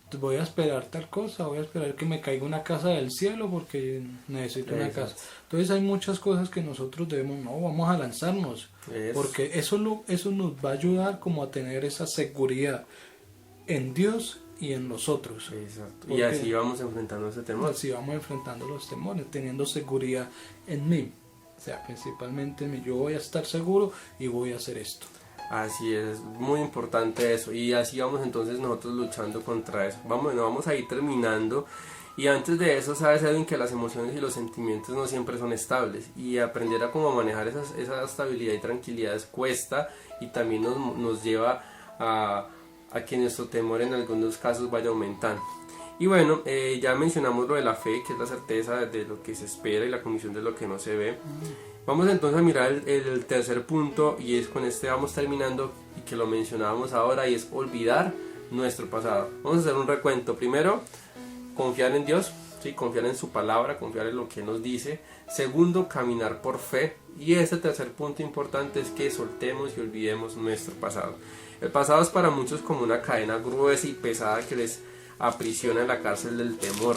[SPEAKER 2] Entonces voy a esperar tal cosa, voy a esperar que me caiga una casa del cielo porque necesito una casa. Entonces hay muchas cosas que nosotros debemos, vamos a lanzarnos. Porque eso nos va a ayudar como a tener esa seguridad en Dios y en nosotros.
[SPEAKER 1] Exacto. Y así vamos enfrentando ese temor.
[SPEAKER 2] Así vamos enfrentando los temores, teniendo seguridad en mí. O sea, principalmente en mí. Yo voy a estar seguro y voy a hacer esto.
[SPEAKER 1] Así es muy importante eso. Y así vamos entonces nosotros luchando contra eso. Vamos a ir terminando. Y antes de eso, sabes, Edwin, que las emociones y los sentimientos no siempre son estables. Y aprender a cómo manejar esa estabilidad y tranquilidad cuesta. Y también nos lleva a que nuestro temor en algunos casos vaya aumentando. Y bueno, ya mencionamos lo de la fe, que es la certeza de lo que se espera y la convicción de lo que no se ve. Vamos entonces a mirar el tercer punto, y es con este vamos terminando, y que lo mencionábamos ahora, y es olvidar nuestro pasado. Vamos a hacer un recuento. Primero, confiar en Dios, ¿sí? Confiar en su palabra, confiar en lo que nos dice. Segundo, caminar por fe. Y este tercer punto importante es que soltemos y olvidemos nuestro pasado. El pasado es para muchos como una cadena gruesa y pesada que les aprisiona en la cárcel del temor.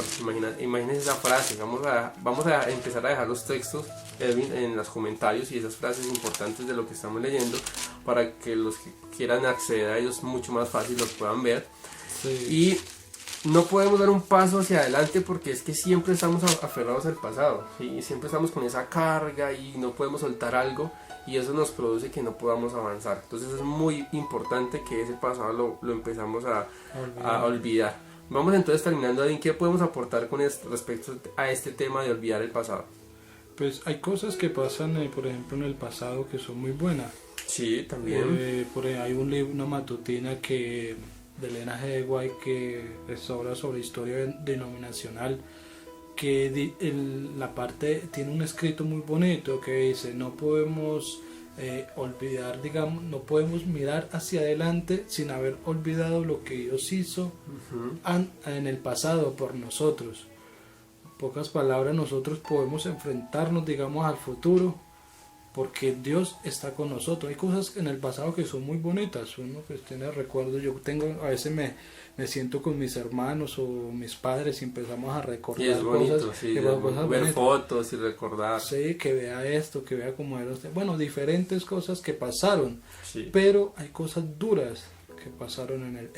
[SPEAKER 1] Imagínense esa frase. Vamos a empezar a dejar los textos, Edwin, en los comentarios, y esas frases importantes de lo que estamos leyendo, para que los que quieran acceder a ellos mucho más fácil los puedan ver. Sí. Y no podemos dar un paso hacia adelante porque es que siempre estamos aferrados al pasado, ¿sí? Siempre estamos con esa carga y no podemos soltar algo, y eso nos produce que no podamos avanzar. Entonces es muy importante que ese pasado lo empezamos a olvidar. Vamos entonces terminando, ¿en qué podemos aportar con respecto a este tema de olvidar el pasado?
[SPEAKER 2] Pues hay cosas que pasan, por ejemplo, en el pasado que son muy buenas.
[SPEAKER 1] Sí, también.
[SPEAKER 2] Por ejemplo, hay un libro, una matutina de Elena G. White, que es obra sobre historia denominacional, que la parte tiene un escrito muy bonito que dice: no podemos olvidar, digamos, no podemos mirar hacia adelante sin haber olvidado lo que Dios hizo en el pasado por nosotros. En pocas palabras, nosotros podemos enfrentarnos, digamos, al futuro porque Dios está con nosotros. Hay cosas en el pasado que son muy bonitas, uno pues tiene recuerdos. Yo a veces me siento con mis hermanos o mis padres y empezamos a recordar, y es bonito, cosas,
[SPEAKER 1] sí, cosas ver bonitas, fotos y recordar.
[SPEAKER 2] Sí, que vea esto, que vea cómo era usted. Bueno, diferentes cosas que pasaron,
[SPEAKER 1] sí.
[SPEAKER 2] Pero hay cosas duras que pasaron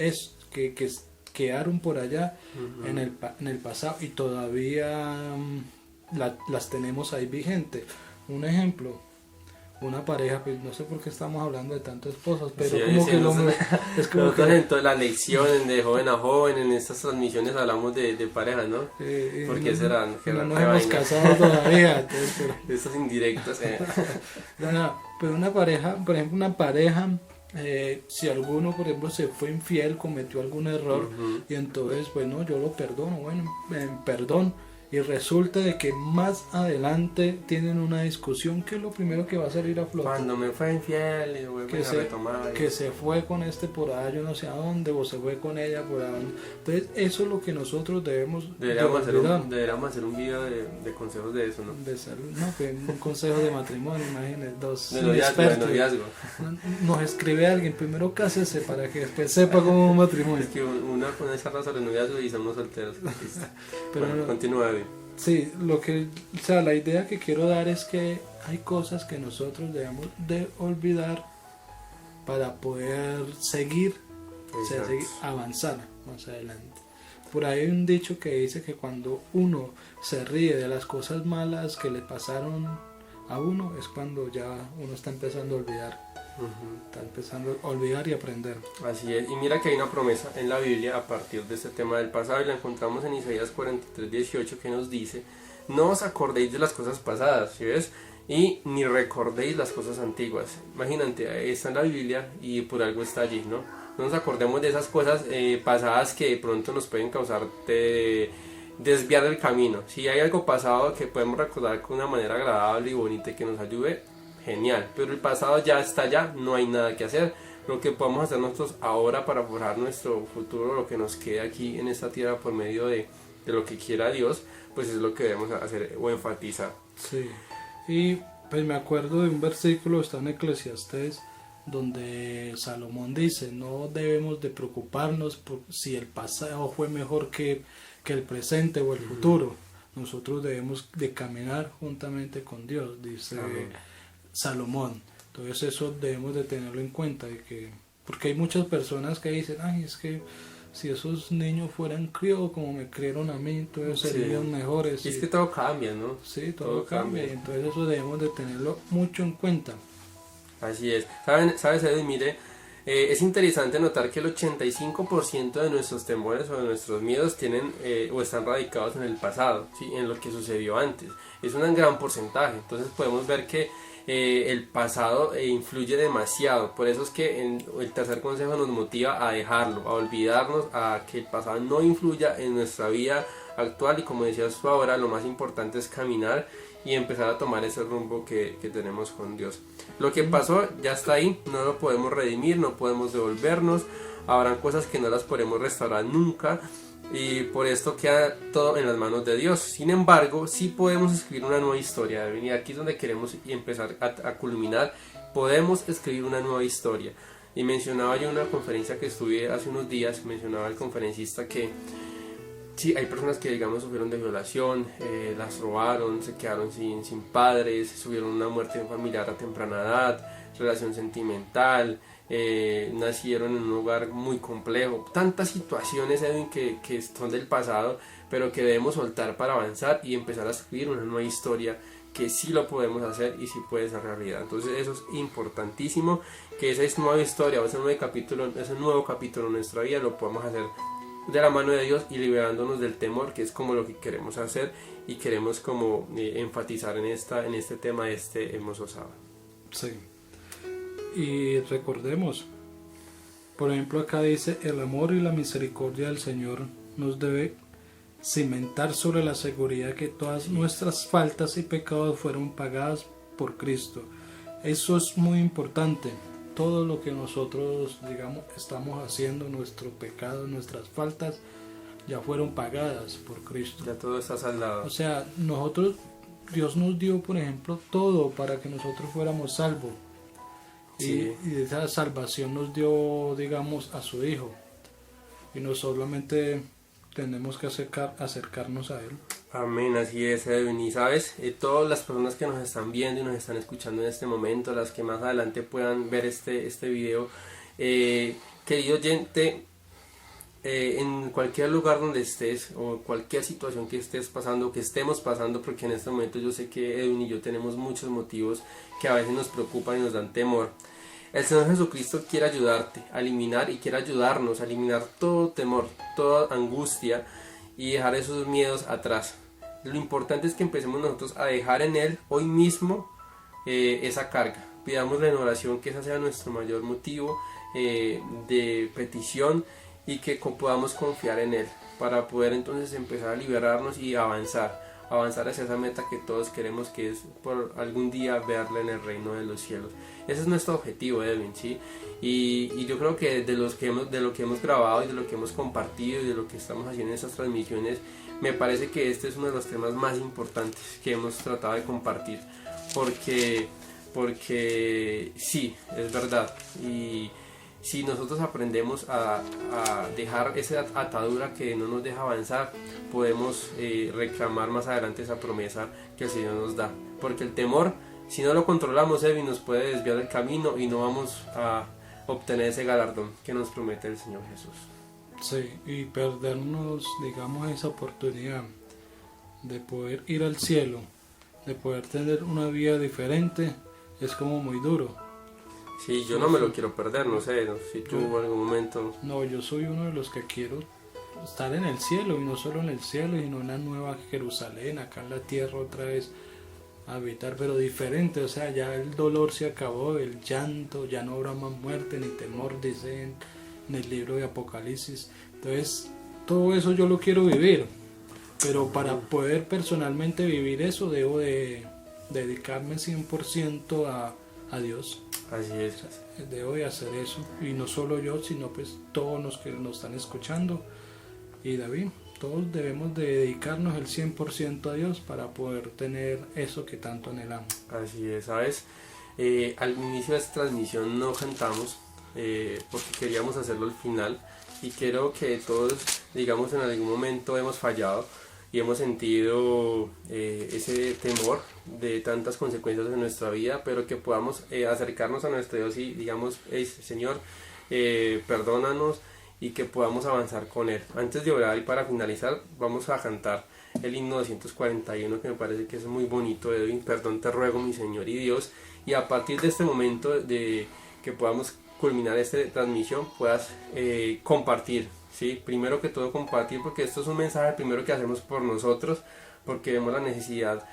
[SPEAKER 2] que quedaron por allá en el pasado, y todavía las tenemos ahí vigentes. Un ejemplo: una pareja, pues no sé por qué estamos hablando de tantas cosas, pero sí, como que es como
[SPEAKER 1] que en toda la lección de joven a joven, en estas transmisiones hablamos de parejas, ¿no? ¿Por qué será?
[SPEAKER 2] No nos hemos casado todavía. Entonces,
[SPEAKER 1] estos indirectos.
[SPEAKER 2] Pero una pareja, por ejemplo, si alguno, por ejemplo, se fue infiel, cometió algún error, y entonces, bueno, yo lo perdono, perdón. Y resulta de que más adelante tienen una discusión, que es lo primero que va a salir a flote.
[SPEAKER 1] Cuando me fue infiel y vuelven a retomar.
[SPEAKER 2] Que se fue con por allá, yo no sé a dónde, o se fue con ella por allá. Entonces eso es lo que nosotros deberíamos
[SPEAKER 1] hacer un video de consejos de eso, ¿no?
[SPEAKER 2] De salud, no, que un consejo de matrimonio, imagínense, dos
[SPEAKER 1] expertos.
[SPEAKER 2] Nos escribe alguien: primero cásese para que después sepa cómo es un matrimonio.
[SPEAKER 1] Es que una con esa raza de noviazgo y somos solteros. Pero bueno, continúa.
[SPEAKER 2] Sí, la idea que quiero dar es que hay cosas que nosotros debemos de olvidar para poder seguir avanzar más adelante. Por ahí hay un dicho que dice que cuando uno se ríe de las cosas malas que le pasaron a uno, es cuando ya uno está empezando a olvidar. Está empezando a olvidar y aprender.
[SPEAKER 1] Así es, y mira que hay una promesa en la Biblia a partir de este tema del pasado, y la encontramos en Isaías 43:18, que nos dice: no os acordéis de las cosas pasadas, ¿sí ves? Y ni recordéis las cosas antiguas. Imagínate, está en la Biblia y por algo está allí, ¿no? no nos acordemos de esas cosas pasadas que de pronto nos pueden causar desviar del camino. Si hay algo pasado que podemos recordar con una manera agradable y bonita y que nos ayude, genial, pero el pasado ya está allá, no hay nada que hacer. Lo que podemos hacer nosotros ahora para forjar nuestro futuro, lo que nos quede aquí en esta tierra por medio de lo que quiera Dios, pues es lo que debemos hacer o enfatizar.
[SPEAKER 2] Sí, y pues me acuerdo de un versículo, está en Eclesiastés, donde Salomón dice, no debemos de preocuparnos por si el pasado fue mejor que el presente o el futuro. Nosotros debemos de caminar juntamente con Dios, dice Salomón. Entonces eso debemos de tenerlo en cuenta, porque hay muchas personas que dicen, ay, es que si esos niños fueran criados como me criaron a mí, entonces serían mejores.
[SPEAKER 1] Y es que todo cambia, ¿no?
[SPEAKER 2] Sí, todo cambia. Y entonces eso debemos de tenerlo mucho en cuenta.
[SPEAKER 1] Así es. ¿Sabes, Edwin? Mire, es interesante notar que el 85% de nuestros temores o de nuestros miedos tienen o están radicados en el pasado, ¿sí? En lo que sucedió antes. Es un gran porcentaje. Entonces podemos ver que el pasado influye demasiado. Por eso es que el tercer consejo nos motiva a dejarlo, a olvidarnos, a que el pasado no influya en nuestra vida actual. Y como decías tú ahora, lo más importante es caminar y empezar a tomar ese rumbo que tenemos con Dios. Lo que pasó ya está ahí, no lo podemos redimir, no podemos devolvernos, habrán cosas que no las podremos restaurar nunca, y por esto queda todo en las manos de Dios. Sin embargo, sí podemos escribir una nueva historia, y aquí es donde queremos empezar a culminar. Podemos escribir una nueva historia. Y mencionaba yo en una conferencia que estuve hace unos días, mencionaba el conferencista que sí, hay personas que, digamos, sufrieron de violación, las robaron, se quedaron sin padres, sufrieron una muerte familiar a temprana edad, relación sentimental, nacieron en un hogar muy complejo. Tantas situaciones, Edwin, que son del pasado, pero que debemos soltar para avanzar y empezar a escribir una nueva historia que sí lo podemos hacer y sí puede ser realidad. Entonces eso es importantísimo, que esa nueva historia o ese nuevo capítulo en nuestra vida lo podemos hacer de la mano de Dios y liberándonos del temor, que es como lo que queremos hacer y queremos como enfatizar en este tema de este hermoso sábado.
[SPEAKER 2] Sí. Y recordemos, por ejemplo acá dice, el amor y la misericordia del Señor nos debe cimentar sobre la seguridad que todas nuestras faltas y pecados fueron pagadas por Cristo. Eso es muy importante. Todo lo que nosotros, digamos, estamos haciendo, nuestro pecado, nuestras faltas, ya fueron pagadas por Cristo.
[SPEAKER 1] Ya todo está saldado.
[SPEAKER 2] O sea, Dios nos dio, por ejemplo, todo para que nosotros fuéramos salvos.
[SPEAKER 1] Sí.
[SPEAKER 2] Y esa salvación nos dio, digamos, a su Hijo. Y no solamente tenemos que acercarnos a Él.
[SPEAKER 1] Amén, así es, Edwin. Y sabes, todas las personas que nos están viendo y nos están escuchando en este momento, las que más adelante puedan ver este video, querido oyente, en cualquier lugar donde estés o cualquier situación que estés pasando, que estemos pasando, porque en este momento yo sé que Edwin y yo tenemos muchos motivos que a veces nos preocupan y nos dan temor. El Señor Jesucristo quiere ayudarte a eliminar y quiere ayudarnos a eliminar todo temor, toda angustia y dejar esos miedos atrás. Lo importante es que empecemos nosotros a dejar en Él hoy mismo esa carga. Pidámosle en oración que ese sea nuestro mayor motivo de petición y que podamos confiar en Él para poder entonces empezar a liberarnos y avanzar hacia esa meta que todos queremos, que es por algún día verle en el reino de los cielos. Ese es nuestro objetivo, Edwin, ¿sí? Y yo creo que de lo que hemos grabado y de lo que hemos compartido y de lo que estamos haciendo en estas transmisiones, me parece que este es uno de los temas más importantes que hemos tratado de compartir, porque sí, es verdad, y si nosotros aprendemos a dejar esa atadura que no nos deja avanzar, podemos reclamar más adelante esa promesa que el Señor nos da, porque el temor, si no lo controlamos, Edwin, nos puede desviar del camino y no vamos a obtener ese galardón que nos promete el Señor Jesús.
[SPEAKER 2] Sí, y perdernos, digamos, esa oportunidad de poder ir al cielo, de poder tener una vida diferente, es como muy duro.
[SPEAKER 1] Sí, yo no me lo quiero perder, no sé, si tú en algún momento...
[SPEAKER 2] No, yo soy uno de los que quiero estar en el cielo, y no solo en el cielo, sino en la nueva Jerusalén, acá en la tierra otra vez, habitar, pero diferente. O sea, ya el dolor se acabó, el llanto, ya no habrá más muerte ni temor, dicen en el libro de Apocalipsis. Entonces, todo eso yo lo quiero vivir, pero para poder personalmente vivir eso debo de dedicarme 100% a Dios.
[SPEAKER 1] Así es.
[SPEAKER 2] Debo de hacer eso, y no solo yo, sino pues todos los que nos están escuchando, y David, todos debemos de dedicarnos el 100% a Dios para poder tener eso que tanto anhelamos.
[SPEAKER 1] Así es, ¿sabes? Al inicio de esta transmisión no cantamos porque queríamos hacerlo al final, y creo que todos, digamos, en algún momento hemos fallado y hemos sentido ese temor de tantas consecuencias en nuestra vida, pero que podamos acercarnos a nuestro Dios y digamos, hey, Señor, perdónanos, y que podamos avanzar con Él. Antes de orar y para finalizar, vamos a cantar el himno 241, que me parece que es muy bonito, Edwin. Perdón te ruego, mi Señor y Dios. Y a partir de este momento de que podamos culminar esta transmisión, puedas compartir, ¿sí? Primero que todo compartir, porque esto es un mensaje primero que hacemos por nosotros, porque vemos la necesidad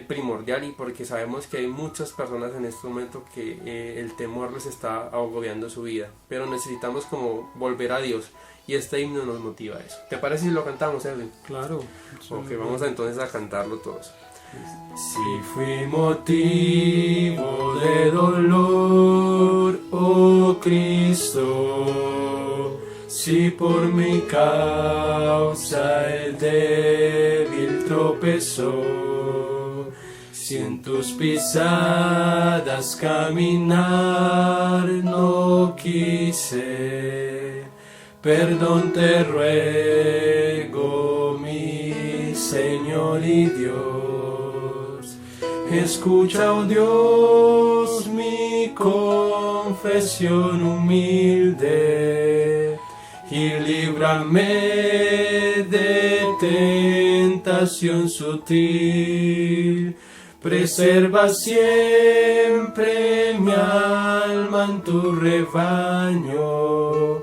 [SPEAKER 1] primordial, y porque sabemos que hay muchas personas en este momento que el temor les está agobiando su vida, pero necesitamos como volver a Dios, y este himno nos motiva a eso. ¿Te parece si lo cantamos, Edwin?
[SPEAKER 2] Claro.
[SPEAKER 1] Ok, vamos entonces a cantarlo todos. Si fui motivo de dolor, oh Cristo, si por mi causa el débil tropezó, si en tus pisadas caminar no quise, perdón te ruego, mi Señor y Dios. Escucha, oh Dios, mi confesión humilde, y líbrame de tentación sutil. Preserva siempre mi alma en tu rebaño.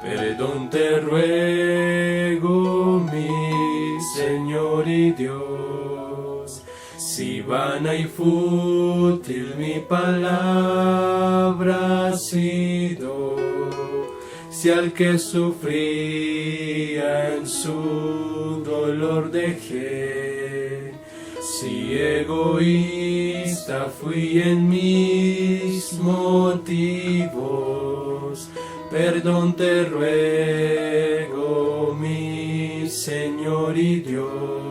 [SPEAKER 1] Perdón te ruego, mi Señor y Dios. Si vana y fútil mi palabra ha sido, si al que sufría en su dolor dejé, si egoísta fui en mis motivos, perdón te ruego, mi Señor y Dios.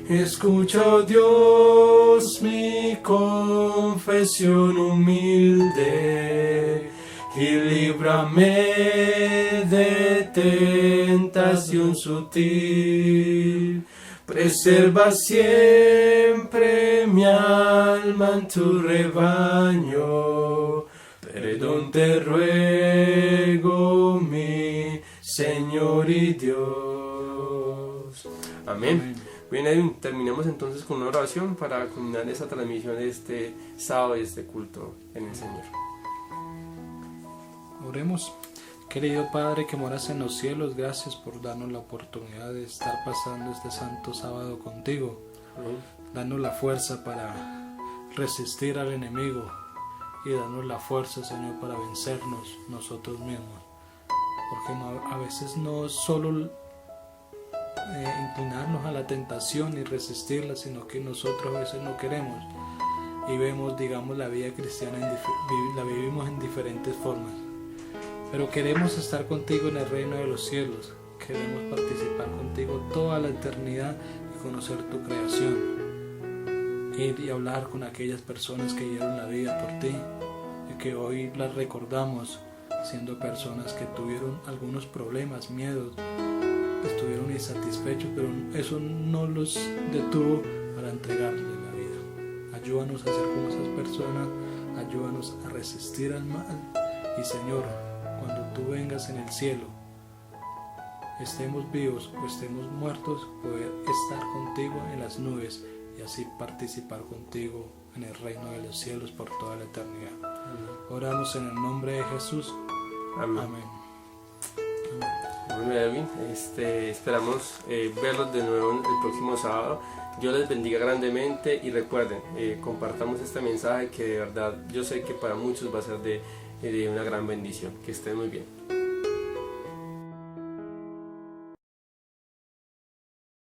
[SPEAKER 1] Escucha, oh Dios, mi confesión humilde, y líbrame de tentación sutil. Preserva siempre mi alma en tu rebaño. Perdón te ruego, mi Señor y Dios. Amén. Bien, Edwin, terminemos entonces con una oración para culminar esa transmisión de este sábado, de este culto en el Señor.
[SPEAKER 2] Oremos. Querido Padre que moras en los cielos, gracias por darnos la oportunidad de estar pasando este santo sábado contigo. Danos la fuerza para resistir al enemigo, y danos la fuerza, Señor, para vencernos nosotros mismos. Porque a veces no solo inclinarnos a la tentación y resistirla, sino que nosotros a veces no queremos y vemos, digamos, la vida cristiana la vivimos en diferentes formas, pero queremos estar contigo en el reino de los cielos, queremos participar contigo toda la eternidad y conocer tu creación, ir y hablar con aquellas personas que dieron la vida por ti y que hoy las recordamos siendo personas que tuvieron algunos problemas, miedos, estuvieron insatisfechos, pero eso no los detuvo para entregarle la vida. Ayúdanos a ser como esas personas, ayúdanos a resistir al mal, y Señor, cuando tú vengas en el cielo, estemos vivos o estemos muertos, poder estar contigo en las nubes y así participar contigo en el reino de los cielos por toda la eternidad. Oramos en el nombre de Jesús.
[SPEAKER 1] Amén.
[SPEAKER 2] Amén.
[SPEAKER 1] Bueno, Edwin, esperamos verlos de nuevo el próximo sábado. Dios les bendiga grandemente, y recuerden, compartamos este mensaje que de verdad yo sé que para muchos va a ser de una gran bendición. Que estén muy bien.